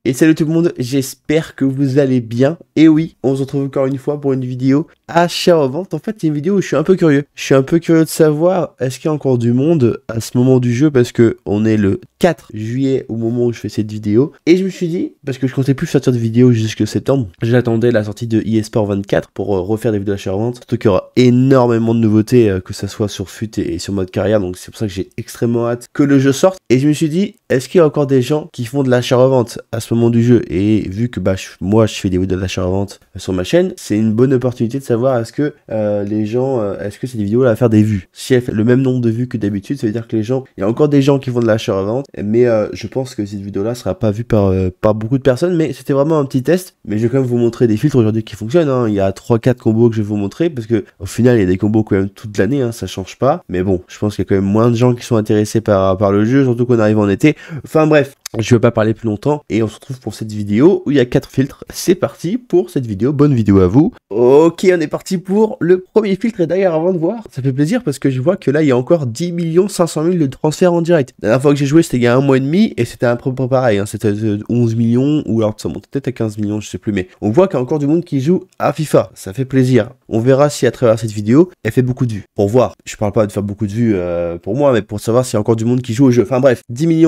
Et salut tout le monde, j'espère que vous allez bien. Et oui, on se retrouve encore une fois pour une vidéo achat-revente. En fait, c'est une vidéo où je suis un peu curieux. Je suis un peu curieux de savoir, est-ce qu'il y a encore du monde à ce moment du jeu, parce que on est le 4 juillet au moment où je fais cette vidéo. Et je me suis dit, parce que je comptais plus sortir de vidéo jusque septembre, j'attendais la sortie de eSport 24 pour refaire des vidéos achat-revente. Surtout qu'il y aura énormément de nouveautés, que ça soit sur FUT et sur mode carrière. Donc c'est pour ça que j'ai extrêmement hâte que le jeu sorte. Et je me suis dit, est-ce qu'il y a encore des gens qui font de l'achat-revente à ce moment du jeu? Et vu que moi je fais des vidéos d'achat-revente sur ma chaîne, c'est une bonne opportunité de savoir est-ce que les gens, est-ce que cette vidéo là va faire des vues. Si elle fait le même nombre de vues que d'habitude, ça veut dire que les gens, il y a encore des gens qui font de l'achat-revente, mais je pense que cette vidéo là sera pas vue par beaucoup de personnes, mais c'était vraiment un petit test. Mais je vais quand même vous montrer des filtres aujourd'hui qui fonctionnent, hein. Il y a 3-4 combos que je vais vous montrer, parce que au final il y a des combos quand même toute l'année, hein, ça change pas. Mais bon, je pense qu'il y a quand même moins de gens qui sont intéressés par le jeu, surtout qu'on arrive en été. Enfin bref, je vais pas parler plus longtemps et on se retrouve pour cette vidéo où il y a 4 filtres. C'est parti pour cette vidéo, bonne vidéo à vous. Ok, on est parti pour le premier filtre. Et d'ailleurs, avant de voir, ça fait plaisir parce que je vois que là il y a encore 10 500 000 de transferts en direct. La dernière fois que j'ai joué, c'était il y a un mois et demi et c'était un peu pareil, hein. C'était 11 millions ou alors ça monte peut-être à 15 millions, je sais plus, mais on voit qu'il y a encore du monde qui joue à FIFA, ça fait plaisir. On verra si à travers cette vidéo elle fait beaucoup de vues, pour voir. Je parle pas de faire beaucoup de vues pour moi, mais pour savoir s'il y a encore du monde qui joue au jeu. Enfin bref, 10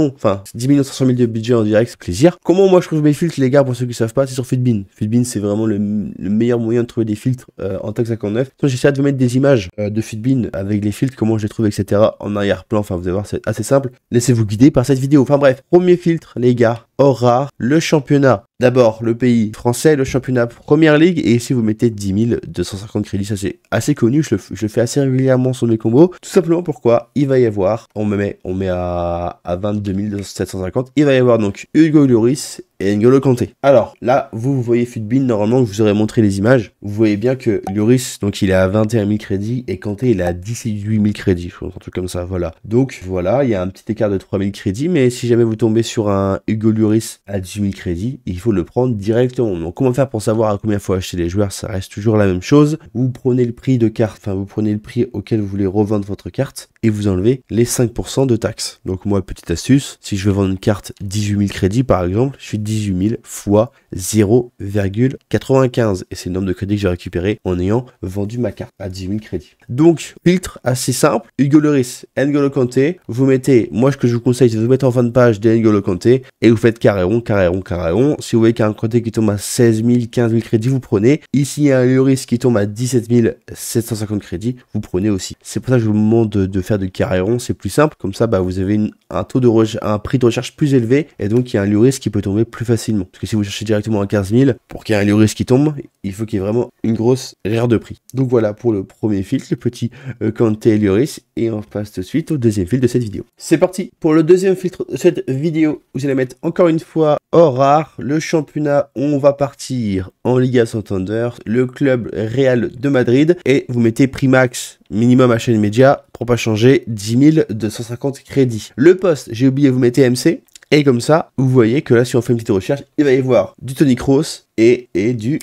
500 000 de budget en direct, c'est plaisir. Comment moi je trouve mes filtres, les gars, pour ceux qui savent pas, c'est sur Futbin. Futbin, c'est vraiment le meilleur moyen de trouver des filtres en TAC 59. Donc j'essaie de vous mettre des images de Futbin avec les filtres, comment je les trouve, etc. en arrière-plan. Enfin, vous allez voir, c'est assez simple. Laissez-vous guider par cette vidéo. Enfin bref, premier filtre, les gars, or rare, le championnat. D'abord, le pays français, le championnat Première Ligue, et ici vous mettez 10 250 crédits, ça c'est assez connu, je le fais assez régulièrement sur mes combos, tout simplement pourquoi il va y avoir, on met à 22 750, il va y avoir donc Hugo Lloris et N'Golo Kanté. Alors là, vous voyez Futbin, normalement je vous aurais montré les images, vous voyez bien que Lloris, donc il est à 21 000 crédits, et Kanté il est à 18 000 crédits, je crois, un truc comme ça, voilà. Donc voilà, il y a un petit écart de 3 000 crédits, mais si jamais vous tombez sur un Hugo Lloris à 18 000 crédits, il faut le prendre directement. Donc comment faire pour savoir à combien il faut acheter les joueurs? Ça reste toujours la même chose. Vous prenez le prix de carte, enfin vous prenez le prix auquel vous voulez revendre votre carte et vous enlevez les 5% de taxes. Donc moi, petite astuce, si je veux vendre une carte 18 000 crédits par exemple, je suis 18 000 fois 0,95 et c'est le nombre de crédits que j'ai récupéré en ayant vendu ma carte à 18 000 crédits. Donc filtre assez simple, Hugo Lloris, N'Golo Kanté, vous mettez, moi ce que je vous conseille c'est de vous mettre en fin de page de N'Golo Kanté et vous faites carré rond, carré rond, carré rond. Si vous voyez qu'il y a un Kanté qui tombe à 16 000, 15 000 crédits, vous prenez. Ici il y a un Lloris qui tombe à 17 750 crédits, vous prenez aussi. C'est pour ça que je vous demande de faire de carré rond, c'est plus simple, comme ça bah, vous avez un prix de recherche plus élevé et donc il y a un Lloris qui peut tomber plus facilement. Parce que si vous cherchez directement à 15 000, pour qu'il y ait un Lloris qui tombe, il faut qu'il y ait vraiment une grosse erreur de prix. Donc voilà pour le premier filtre, le petit Kanté et Lloris, et on passe tout de suite au deuxième filtre de cette vidéo. C'est parti pour le deuxième filtre de cette vidéo. Vous allez mettre encore une fois or rare, le championnat, on va partir en Liga Santander, le club Real de Madrid, et vous mettez prix max minimum à chaîne média pour pas changer 10 250 crédits. Le poste, j'ai oublié, vous mettez MC. Et comme ça, vous voyez que là, si on fait une petite recherche, il va y avoir du Toni Kroos et du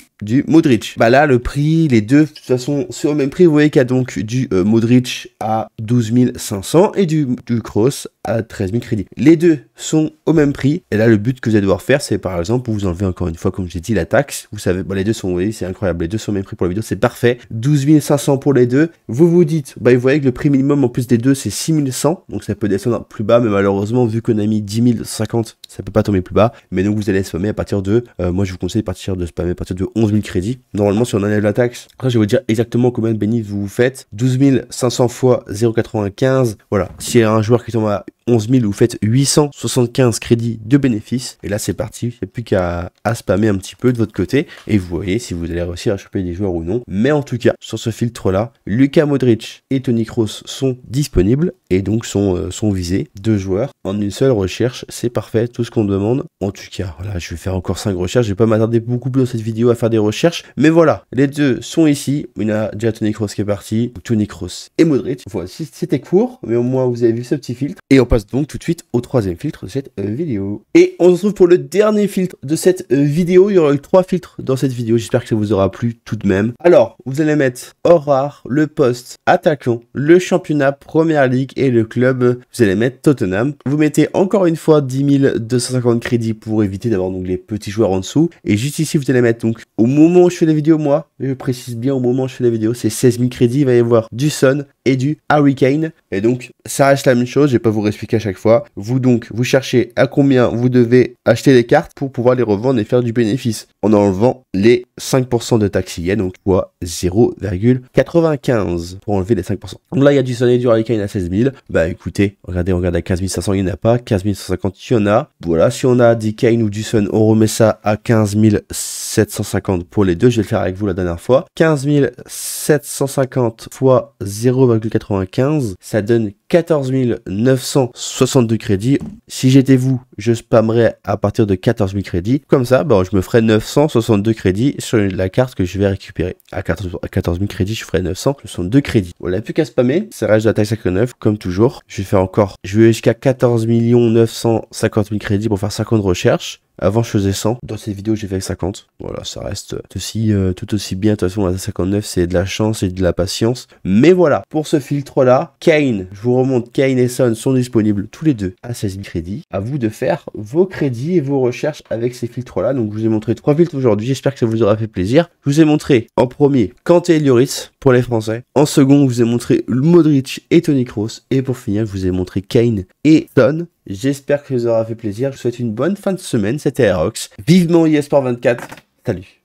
Modric. Bah là, le prix, les deux, de toute façon, c'est au même prix. Vous voyez qu'il y a donc du Modric à 12 500 et du Kroos à 13 000 crédits. Les deux sont au même prix. Et là, le but que vous allez devoir faire, c'est par exemple, vous enlevez encore une fois, comme j'ai dit, la taxe. Vous savez, bah, les deux sont, vous voyez, c'est incroyable. Les deux sont au même prix pour la vidéo, c'est parfait. 12 500 pour les deux. Vous vous dites, bah, vous voyez que le prix minimum en plus des deux, c'est 6 100. Donc ça peut descendre plus bas, mais malheureusement, vu qu'on a mis 10 050, ça peut pas tomber plus bas. Mais donc vous allez spammer à partir de, moi je vous conseille de spammer à partir de 11 000 crédits. Normalement, si on enlève la taxe, après je vais vous dire exactement combien de bénéfices vous faites. 12 500 fois 0,95. Voilà. S'il y a un joueur qui tombe à 11 000, vous faites 875 crédits de bénéfices. Et là, c'est parti. Il n'y a plus qu'à spammer un petit peu de votre côté. Et vous voyez si vous allez réussir à choper des joueurs ou non. Mais en tout cas, sur ce filtre-là, Luka Modric et Toni Kroos sont disponibles et donc sont visés. Deux joueurs en une seule recherche. C'est parfait. Tout ce qu'on demande. En tout cas, voilà, je vais faire encore 5 recherches. Je vais pas m'attarder beaucoup plus dans cette vidéo à faire des recherches. Mais voilà, les deux sont ici. Il y a déjà Toni Kroos qui est parti. Toni Kroos et Modric. Voilà, c'était court. Mais au moins, vous avez vu ce petit filtre. Et on passe passe donc tout de suite au troisième filtre de cette vidéo. Et on se retrouve pour le dernier filtre de cette vidéo. Il y aura eu 3 filtres dans cette vidéo. J'espère que ça vous aura plu tout de même. Alors, vous allez mettre or rare, le poste attaquant, le championnat, première ligue et le club. Vous allez mettre Tottenham. Vous mettez encore une fois 10 250 crédits pour éviter d'avoir donc les petits joueurs en dessous. Et juste ici, vous allez mettre donc au moment où je fais la vidéo, moi, je précise bien au moment où je fais la vidéo, c'est 16 000 crédits. Il va y avoir du Son et du Harry Kane. Et donc, ça reste la même chose. Je vais pas vous réexpliquer à chaque fois. Vous cherchez à combien vous devez acheter les cartes pour pouvoir les revendre et faire du bénéfice en enlevant les 5% de taxes. Il y a donc fois 0,95 pour enlever les 5%. Donc là, il y a du Son et du Harry Kane à 16 000. Bah écoutez, regardez, on regarde à 15 500, il n'y en a pas. 15 150, il y en a. Voilà, si on a du Kane ou du Son, on remet ça à 15 750 pour les deux. Je vais le faire avec vous la dernière fois. 15 750 fois 0,95, ça donne 14 962 crédits. Si j'étais vous, je spammerais à partir de 14 000 crédits. Comme ça, bon, je me ferais 962 crédits sur la carte que je vais récupérer. À 14 000 crédits, je ferais 962 crédits. Voilà, plus qu'à spammer. Ça reste de la taxe sacrée neuve, comme toujours. Je vais jusqu'à 14 950 000 crédits pour faire 50 recherches. Avant, je faisais 100. Dans cette vidéo, j'ai fait 50. Voilà, ça reste tout aussi bien. De toute façon, la 59, c'est de la chance et de la patience. Mais voilà, pour ce filtre-là, Kane, je vous remonte, Kane et Son sont disponibles tous les deux à 16 000 crédits. À vous de faire vos crédits et vos recherches avec ces filtres-là. Donc, je vous ai montré 3 filtres aujourd'hui. J'espère que ça vous aura fait plaisir. Je vous ai montré en premier Kanté et Lloris pour les Français. En second, je vous ai montré Modric et Toni Kroos. Et pour finir, je vous ai montré Kane et Son. J'espère que ça vous aura fait plaisir. Je vous souhaite une bonne fin de semaine. C'était Aerox. Vivement eSport 24. Salut.